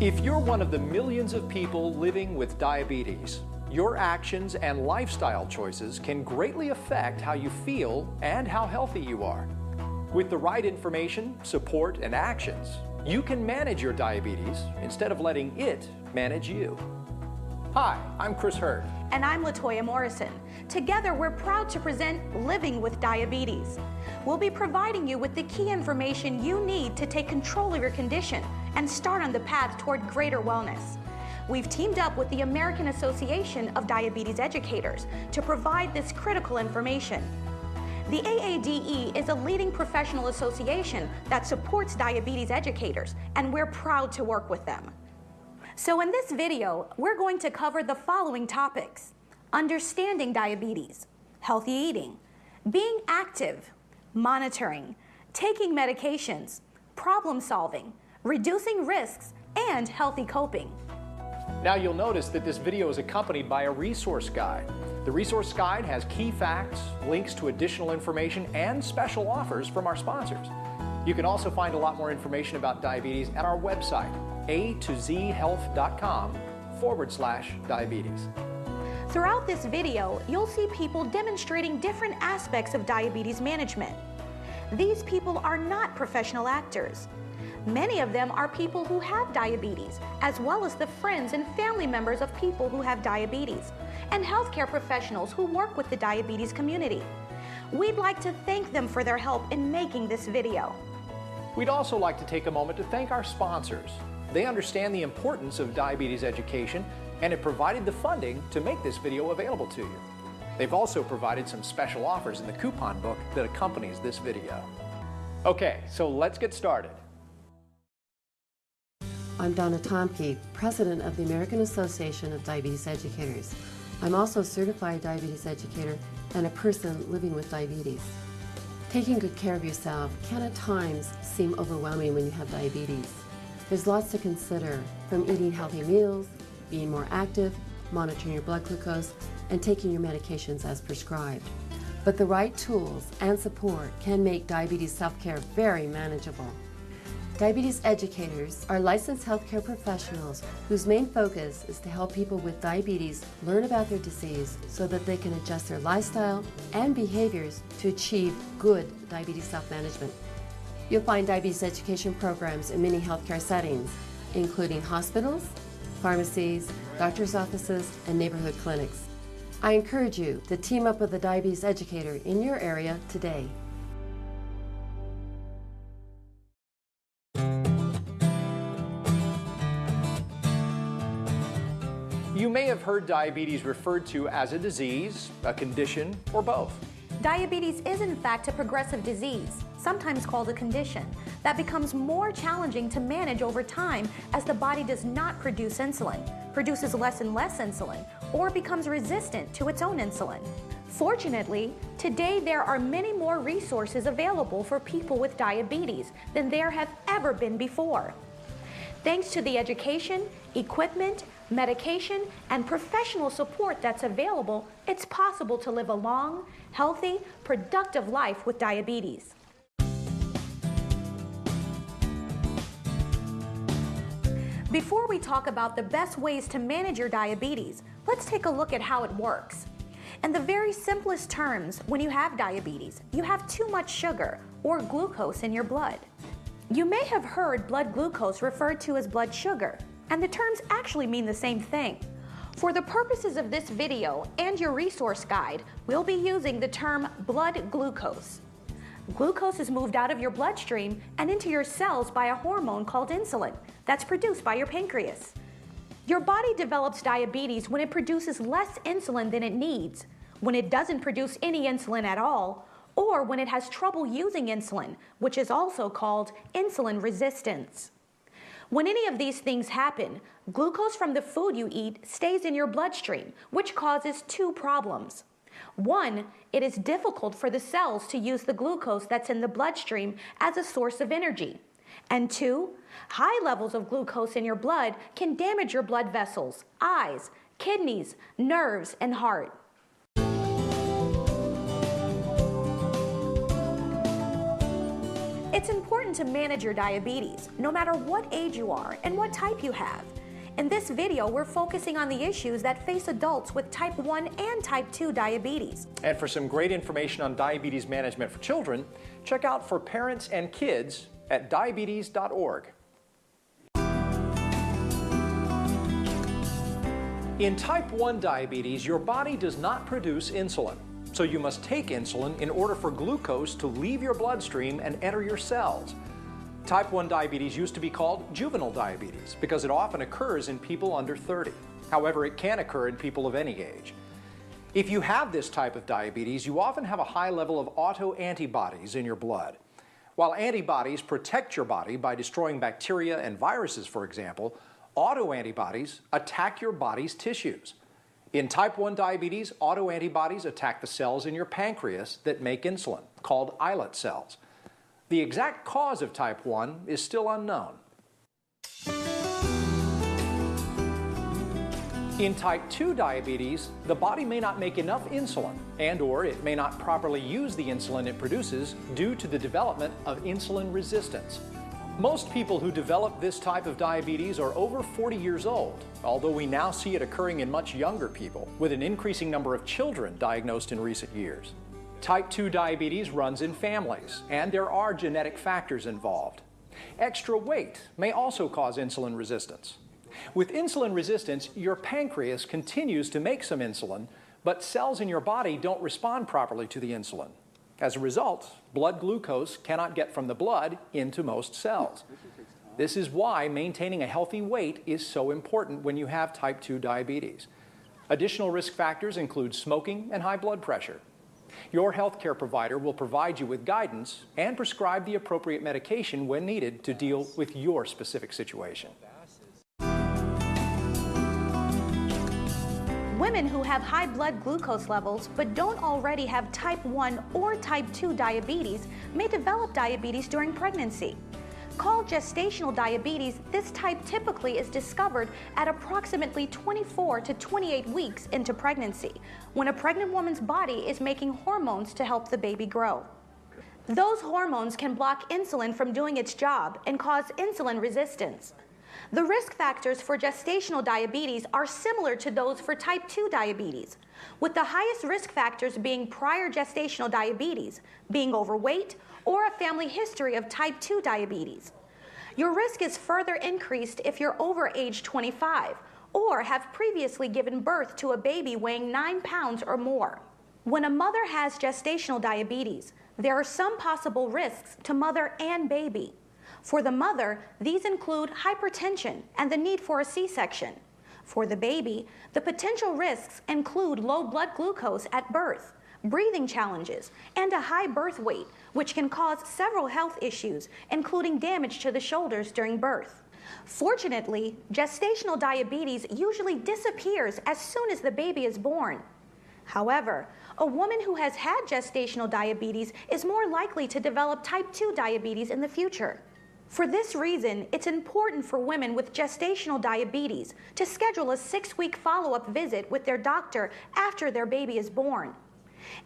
If you're one of the millions of people living with diabetes, your actions and lifestyle choices can greatly affect how you feel and how healthy you are. With the right information, support, and actions, you can manage your diabetes instead of letting it manage you. Hi, I'm Chris Hurd. And I'm Latoya Morrison. Together, we're proud to present Living with Diabetes. We'll be providing you with the key information you need to take control of your condition and start on the path toward greater wellness. We've teamed up with the American Association of Diabetes Educators to provide this critical information. The AADE is a leading professional association that supports diabetes educators, and we're proud to work with them. So in this video, we're going to cover the following topics: understanding diabetes, healthy eating, being active, monitoring, taking medications, problem solving, reducing risks, and healthy coping. Now you'll notice that this video is accompanied by a resource guide. The resource guide has key facts, links to additional information, and special offers from our sponsors. You can also find a lot more information about diabetes at our website, a2zhealth.com/diabetes. Throughout this video, you'll see people demonstrating different aspects of diabetes management. These people are not professional actors. Many of them are people who have diabetes, as well as the friends and family members of people who have diabetes, and healthcare professionals who work with the diabetes community. We'd like to thank them for their help in making this video. We'd also like to take a moment to thank our sponsors. They understand the importance of diabetes education and have provided the funding to make this video available to you. They've also provided some special offers in the coupon book that accompanies this video. Okay, so let's get started. I'm Donna Tomke, President of the American Association of Diabetes Educators. I'm also a certified diabetes educator and a person living with diabetes. Taking good care of yourself can at times seem overwhelming when you have diabetes. There's lots to consider, from eating healthy meals, being more active, monitoring your blood glucose, and taking your medications as prescribed. But the right tools and support can make diabetes self-care very manageable. Diabetes educators are licensed healthcare professionals whose main focus is to help people with diabetes learn about their disease so that they can adjust their lifestyle and behaviors to achieve good diabetes self-management. You'll find diabetes education programs in many healthcare settings, including hospitals, pharmacies, doctor's offices, and neighborhood clinics. I encourage you to team up with a diabetes educator in your area today. You may have heard diabetes referred to as a disease, a condition, or both. Diabetes is in fact a progressive disease, sometimes called a condition, that becomes more challenging to manage over time as the body does not produce insulin, produces less and less insulin, or becomes resistant to its own insulin. Fortunately, today there are many more resources available for people with diabetes than there have ever been before. Thanks to the education, equipment, medication, and professional support that's available, it's possible to live a long, healthy, productive life with diabetes. Before we talk about the best ways to manage your diabetes, let's take a look at how it works. In the very simplest terms, when you have diabetes, you have too much sugar or glucose in your blood. You may have heard blood glucose referred to as blood sugar, and the terms actually mean the same thing. For the purposes of this video and your resource guide, we'll be using the term blood glucose. Glucose is moved out of your bloodstream and into your cells by a hormone called insulin that's produced by your pancreas. Your body develops diabetes when it produces less insulin than it needs, when it doesn't produce any insulin at all, or when it has trouble using insulin, which is also called insulin resistance. When any of these things happen, glucose from the food you eat stays in your bloodstream, which causes two problems. One, it is difficult for the cells to use the glucose that's in the bloodstream as a source of energy. And two, high levels of glucose in your blood can damage your blood vessels, eyes, kidneys, nerves, and heart. It's important to manage your diabetes, no matter what age you are and what type you have. In this video, we're focusing on the issues that face adults with type 1 and type 2 diabetes. And for some great information on diabetes management for children, check out For Parents and Kids at diabetes.org. In type 1 diabetes, your body does not produce insulin, so you must take insulin in order for glucose to leave your bloodstream and enter your cells. Type 1 diabetes used to be called juvenile diabetes because it often occurs in people under 30. However, it can occur in people of any age. If you have this type of diabetes, you often have a high level of autoantibodies in your blood. While antibodies protect your body by destroying bacteria and viruses, for example, autoantibodies attack your body's tissues. In type 1 diabetes, autoantibodies attack the cells in your pancreas that make insulin, called islet cells. The exact cause of type 1 is still unknown. In type 2 diabetes, the body may not make enough insulin and/or it may not properly use the insulin it produces due to the development of insulin resistance. Most people who develop this type of diabetes are over 40 years old, although we now see it occurring in much younger people, with an increasing number of children diagnosed in recent years. Type 2 diabetes runs in families, and there are genetic factors involved. Extra weight may also cause insulin resistance. With insulin resistance, your pancreas continues to make some insulin, but cells in your body don't respond properly to the insulin. As a result, blood glucose cannot get from the blood into most cells. This is why maintaining a healthy weight is so important when you have type 2 diabetes. Additional risk factors include smoking and high blood pressure. Your healthcare provider will provide you with guidance and prescribe the appropriate medication when needed to deal with your specific situation. Women who have high blood glucose levels but don't already have type 1 or type 2 diabetes may develop diabetes during pregnancy. Called gestational diabetes, this type typically is discovered at approximately 24 to 28 weeks into pregnancy, when a pregnant woman's body is making hormones to help the baby grow. Those hormones can block insulin from doing its job and cause insulin resistance. The risk factors for gestational diabetes are similar to those for type 2 diabetes, with the highest risk factors being prior gestational diabetes, being overweight, or a family history of type 2 diabetes. Your risk is further increased if you're over age 25 or have previously given birth to a baby weighing 9 pounds or more. When a mother has gestational diabetes, there are some possible risks to mother and baby. For the mother, these include hypertension and the need for a C-section. For the baby, the potential risks include low blood glucose at birth, breathing challenges, and a high birth weight, which can cause several health issues, including damage to the shoulders during birth. Fortunately, gestational diabetes usually disappears as soon as the baby is born. However, a woman who has had gestational diabetes is more likely to develop type 2 diabetes in the future. For this reason, it's important for women with gestational diabetes to schedule a 6-week follow-up visit with their doctor after their baby is born.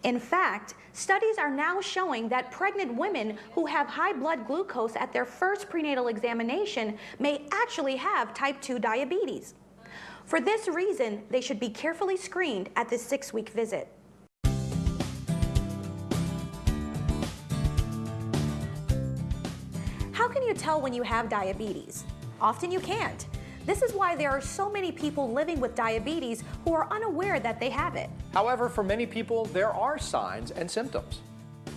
In fact, studies are now showing that pregnant women who have high blood glucose at their first prenatal examination may actually have type 2 diabetes. For this reason, they should be carefully screened at this 6-week visit. How can you tell when you have diabetes? Often you can't. This is why there are so many people living with diabetes who are unaware that they have it. However, for many people, there are signs and symptoms.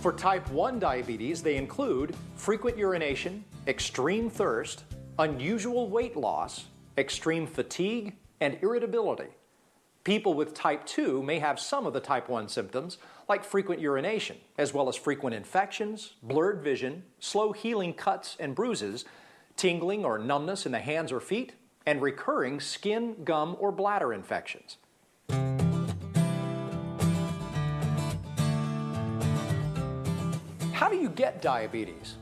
For type 1 diabetes, they include frequent urination, extreme thirst, unusual weight loss, extreme fatigue, and irritability. People with type 2 may have some of the type 1 symptoms, like frequent urination, as well as frequent infections, blurred vision, slow healing cuts and bruises, tingling or numbness in the hands or feet, and recurring skin, gum, or bladder infections. How do you get diabetes?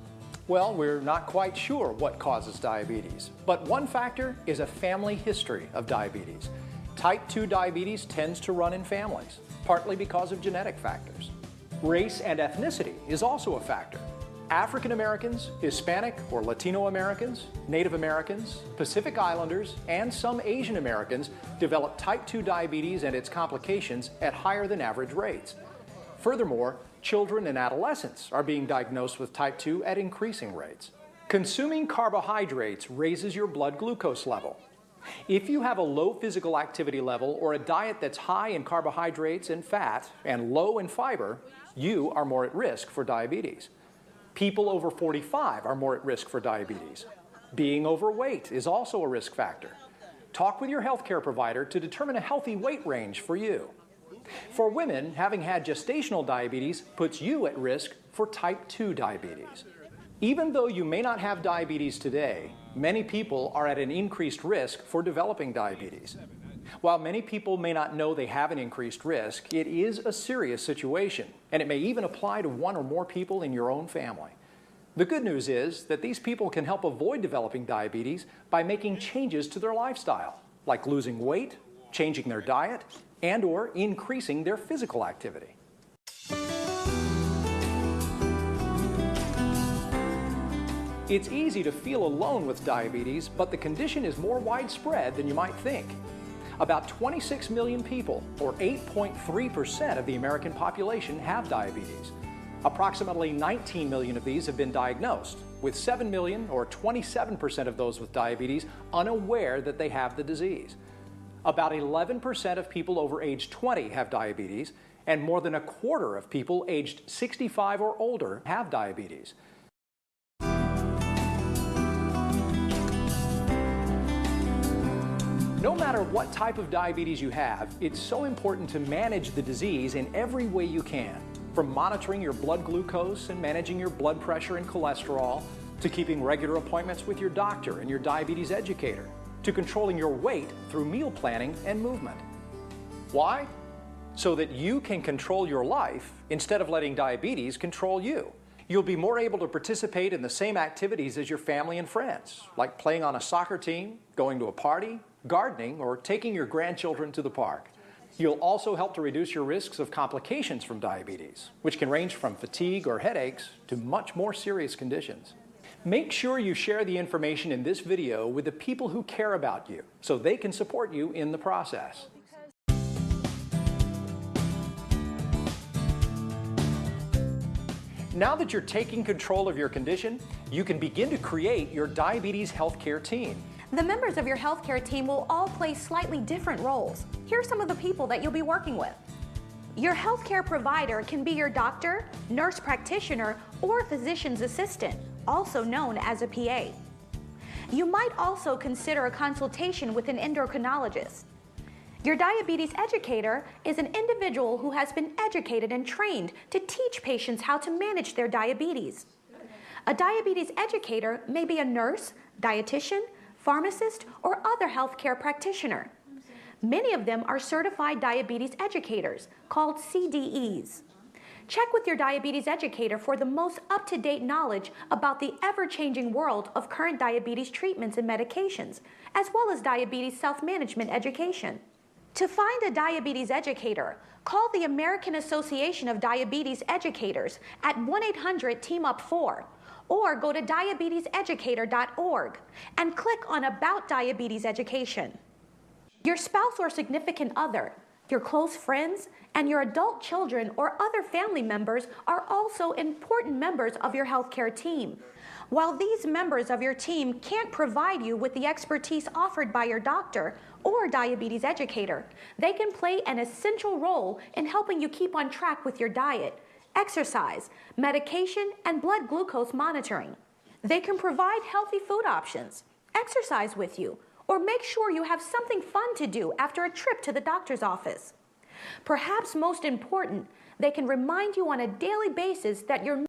Well, we're not quite sure what causes diabetes, but one factor is a family history of diabetes. Type 2 diabetes tends to run in families, partly because of genetic factors. Race and ethnicity is also a factor. African Americans, Hispanic or Latino Americans, Native Americans, Pacific Islanders, and some Asian Americans develop type 2 diabetes and its complications at higher than average rates. Furthermore, children and adolescents are being diagnosed with type 2 at increasing rates. Consuming carbohydrates raises your blood glucose level. If you have a low physical activity level or a diet that's high in carbohydrates and fat and low in fiber, you are more at risk for diabetes. People over 45 are more at risk for diabetes. Being overweight is also a risk factor. Talk with your healthcare provider to determine a healthy weight range for you. For women, having had gestational diabetes puts you at risk for type 2 diabetes. Even though you may not have diabetes today, many people are at an increased risk for developing diabetes. While many people may not know they have an increased risk, it is a serious situation, and it may even apply to one or more people in your own family. The good news is that these people can help avoid developing diabetes by making changes to their lifestyle, like losing weight, changing their diet, and/or increasing their physical activity. It's easy to feel alone with diabetes, but the condition is more widespread than you might think. About 26 million people, or 8.3% of the American population, have diabetes. Approximately 19 million of these have been diagnosed, with 7 million, or 27% of those with diabetes, unaware that they have the disease. About 11% of people over age 20 have diabetes, and more than a quarter of people aged 65 or older have diabetes. No matter what type of diabetes you have, it's so important to manage the disease in every way you can. From monitoring your blood glucose and managing your blood pressure and cholesterol, to keeping regular appointments with your doctor and your diabetes educator, to controlling your weight through meal planning and movement. Why? So that you can control your life instead of letting diabetes control you. You'll be more able to participate in the same activities as your family and friends, like playing on a soccer team, going to a party, gardening, or taking your grandchildren to the park. You'll also help to reduce your risks of complications from diabetes, which can range from fatigue or headaches to much more serious conditions. Make sure you share the information in this video with the people who care about you, so they can support you in the process. Now that you're taking control of your condition, you can begin to create your diabetes healthcare team. The members of your healthcare team will all play slightly different roles. Here are some of the people that you'll be working with. Your healthcare provider can be your doctor, nurse practitioner, or physician's assistant, also known as a PA. You might also consider a consultation with an endocrinologist. Your diabetes educator is an individual who has been educated and trained to teach patients how to manage their diabetes. A diabetes educator may be a nurse, dietitian, pharmacist, or other healthcare practitioner. Many of them are certified diabetes educators, called CDEs. Check with your diabetes educator for the most up-to-date knowledge about the ever-changing world of current diabetes treatments and medications, as well as diabetes self-management education. To find a diabetes educator, call the American Association of Diabetes Educators at 1-800-TEAM-UP-4, or go to diabeteseducator.org and click on About Diabetes Education. Your spouse or significant other, your close friends, and your adult children or other family members are also important members of your healthcare team. While these members of your team can't provide you with the expertise offered by your doctor or diabetes educator, they can play an essential role in helping you keep on track with your diet, exercise, medication, and blood glucose monitoring. They can provide healthy food options, exercise with you, or make sure you have something fun to do after a trip to the doctor's office. Perhaps most important, they can remind you on a daily basis that you're